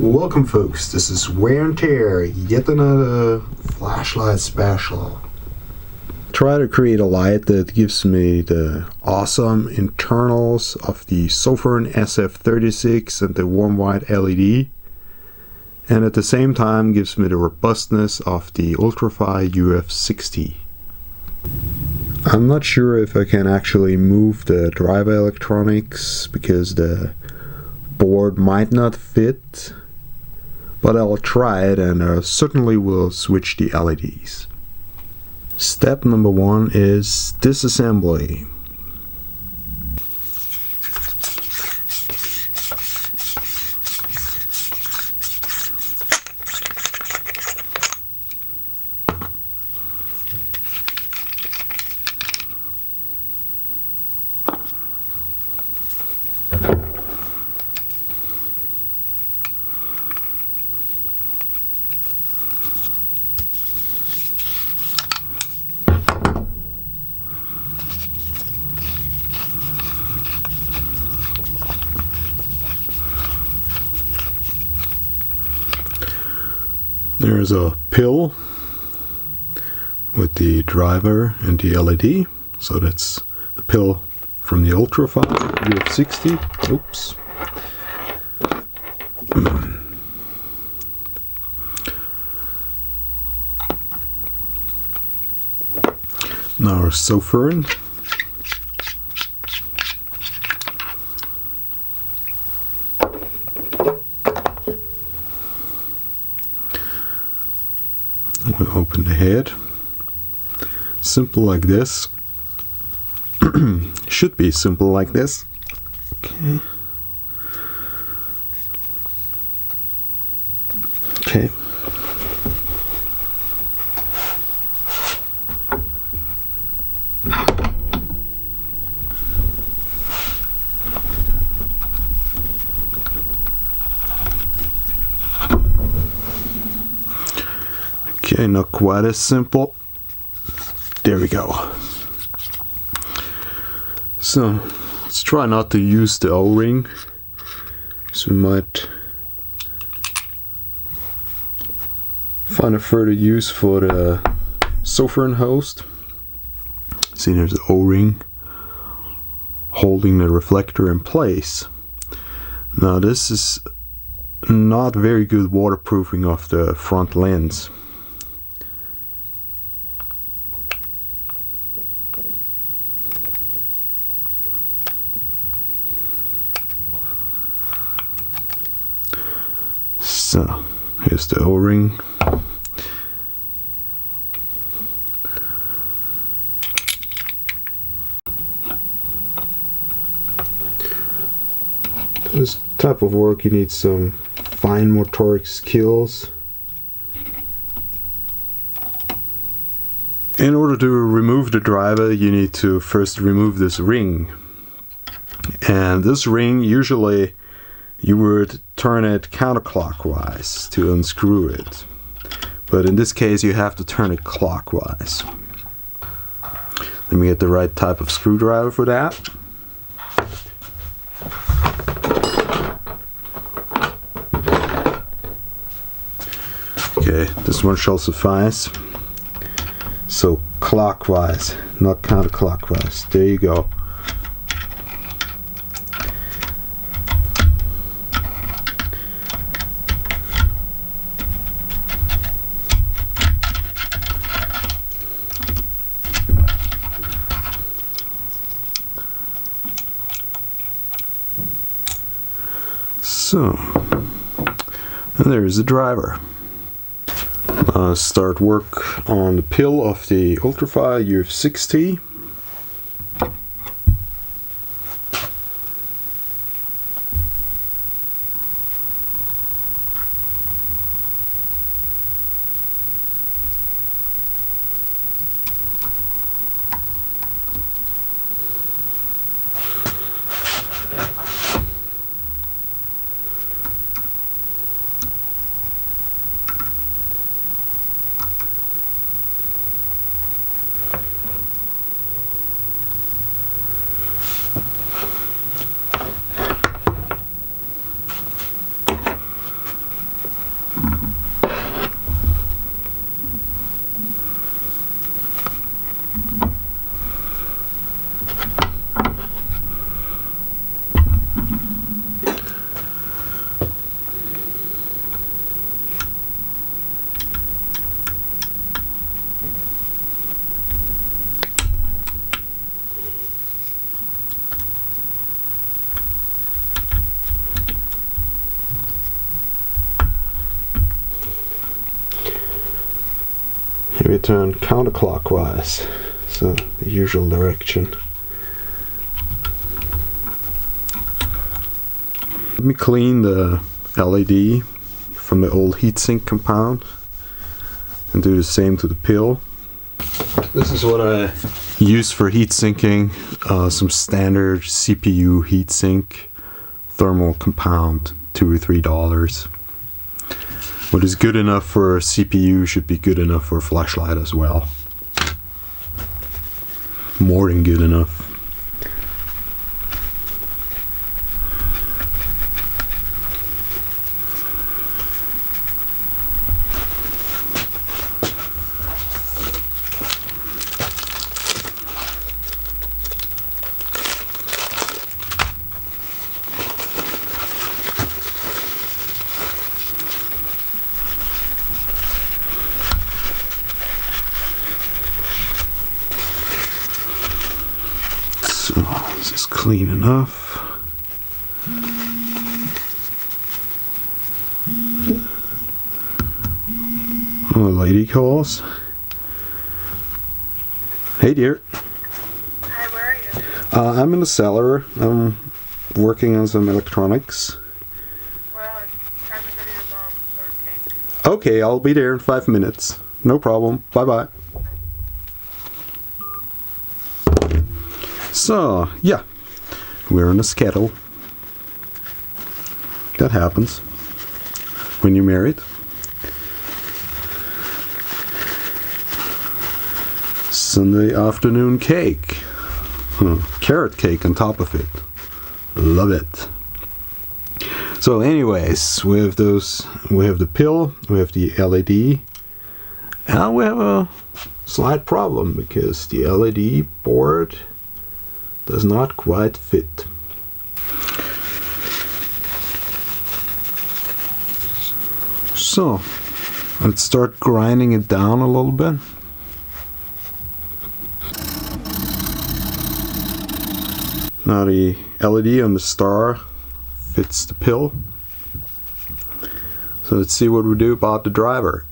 Welcome folks, this is Wear and Tear, yet another flashlight special. Try to create a light that gives me the awesome internals of the Sofirn SF36 and the warm white LED, and at the same time gives me the robustness of the UltraFire UF60. I'm not sure if I can actually move the driver electronics because the board might not fit, but I'll try it, and I certainly will switch the LEDs. Step number 1 is disassembly. There's a pill with the driver and the LED, so that's the pill from the UltraFire UF60. Oops. Now our Sofirn. We'll open the head. Simple like this. Should be simple like this. Okay. Okay. Okay, not quite as simple. There we go. So, let's try not to use the O-ring, so we might find a further use for the Sofirn host. See, there's the O-ring holding the reflector in place. Now this is not very good waterproofing of the front lens. So, here's the O-ring. This type of work you need some fine motoric skills. In order to remove the driver, you need to first remove this ring. And this ring, usually you would turn it counterclockwise to unscrew it, but in this case you have to turn it clockwise. Let me get the right type of screwdriver for that. Okay, this one shall suffice. So clockwise, not counterclockwise. There you go. So, and there's the driver. Start work on the pill of the UltraFire UF60. we turn counterclockwise, so the usual direction. Let me clean the LED from the old heatsink compound and do the same to the pill. This is what I use for heat sinking, some standard CPU heatsink, thermal compound, $2 or $3. What is good enough for a CPU should be good enough for a flashlight as well. More than good enough. So this is clean enough. Oh, the lady calls. Hey dear. Hi, where are you? I'm in the cellar. I'm working on some electronics. Well, it's time to go to your mom's for cake. Okay, I'll be there in 5 minutes. No problem. Bye bye. So, yeah, we're in a schedule. That happens when you're married. Sunday afternoon cake. Carrot cake on top of it. Love it. So anyways, we have the pill, we have the LED, and we have a slight problem because the LED board does not quite fit. So let's start grinding it down a little bit. Now the LED on the star fits the pill. So let's see what we do about the driver.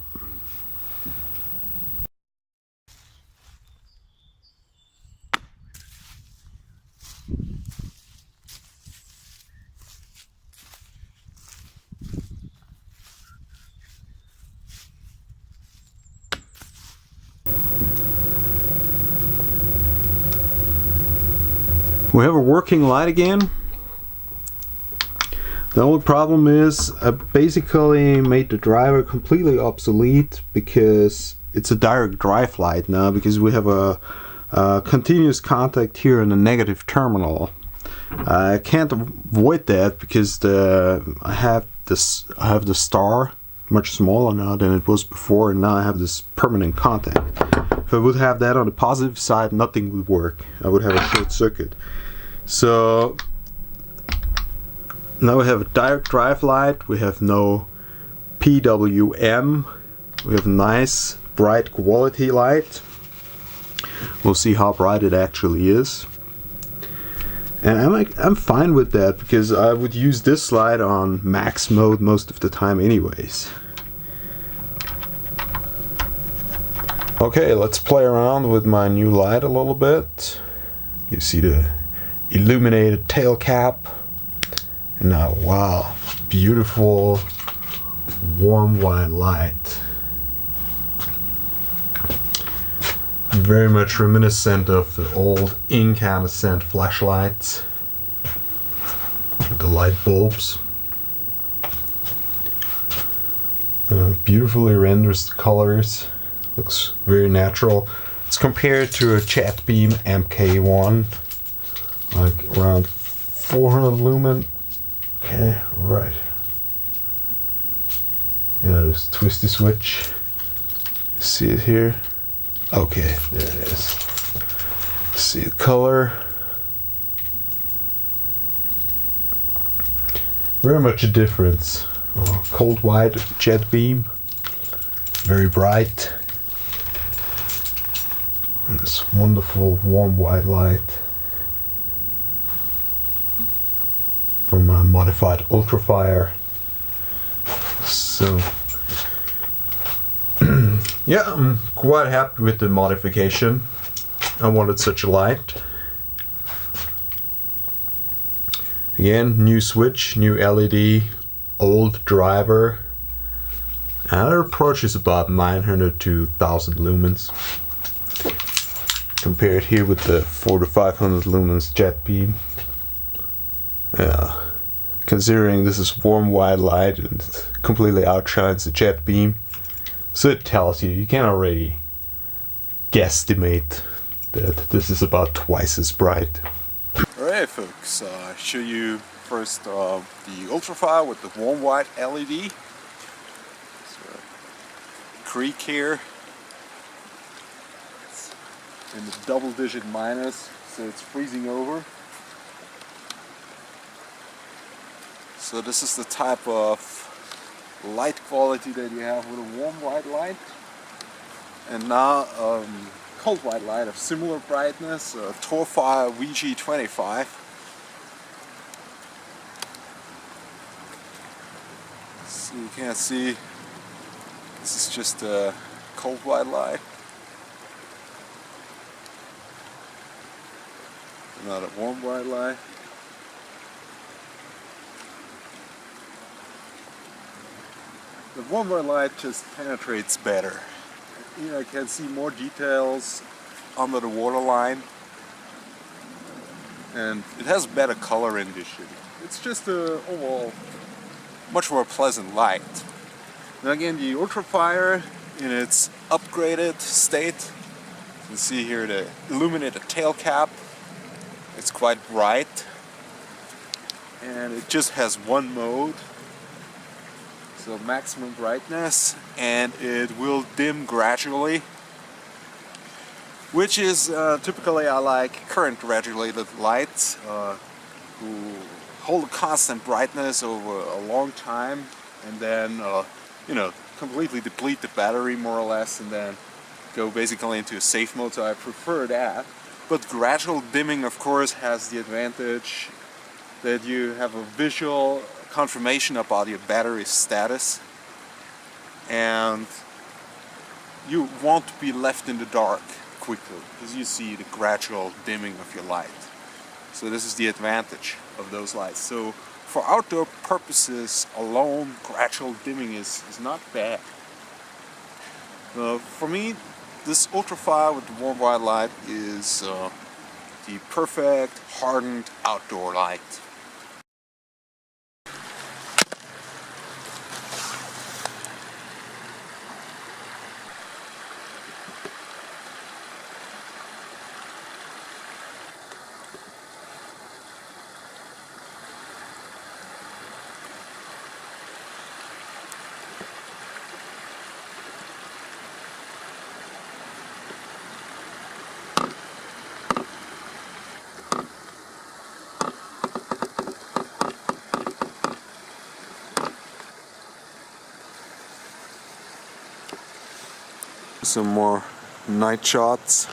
We have a working light again. The only problem is I basically made the driver completely obsolete because it's a direct drive light now, because we have a continuous contact here in the negative terminal. I can't avoid that because I have the star much smaller now than it was before, and now I have this permanent contact. If I would have that on the positive side, nothing would work. I would have a short circuit. So now we have a direct drive light, we have no PWM, we have a nice bright quality light. We'll see how bright it actually is. And I'm fine with that because I would use this light on max mode most of the time anyways. Okay, let's play around with my new light a little bit. You see the illuminated tail cap. And now, wow, beautiful warm white light. Very much reminiscent of the old incandescent flashlights with the light bulbs. Beautifully renders the colors. Looks very natural. It's compared to a jet beam MK1, like around 400 lumen. Okay, right. Yeah, this twisty switch. See it here? Okay, there it is. See the color. Very much a difference. Cold white jet beam. Very bright. And this wonderful warm white light from my modified UltraFire. So Yeah, I'm quite happy with the modification. I wanted such a light. Again, new switch, new LED, old driver. And our approach is about 900 to 1000 lumens. Compared here with the 400 to 500 lumens jet beam. Considering this is warm white light and it completely outshines the jet beam, so it tells you, you can already guesstimate that this is about twice as bright. Alright folks, I'll show you first the UltraFire with the warm white LED. So, creek here, it's in the double-digit minus, so it's freezing over. So this is the type of light quality that you have with a warm white light. And now cold white light of similar brightness, UltraFire VG25. So you can see this is just a cold white light. Not a warm white light. The warm white light just penetrates better. Here I can see more details under the waterline, and it has better color rendition. It's just a overall much more pleasant light. Now again, the UltraFire in its upgraded state, you can see here the illuminated tail cap. It's quite bright, and it just has one mode. So maximum brightness, and it will dim gradually, which is typically I like current graduated lights who hold a constant brightness over a long time and then you know, completely deplete the battery more or less and then go basically into a safe mode, so I prefer that. But gradual dimming of course has the advantage that you have a visual confirmation about your battery status, and you won't be left in the dark quickly because you see the gradual dimming of your light. So this is the advantage of those lights. So for outdoor purposes alone, gradual dimming is not bad. For me, this UltraFire with the warm white light is the perfect hardened outdoor light. Some more night shots.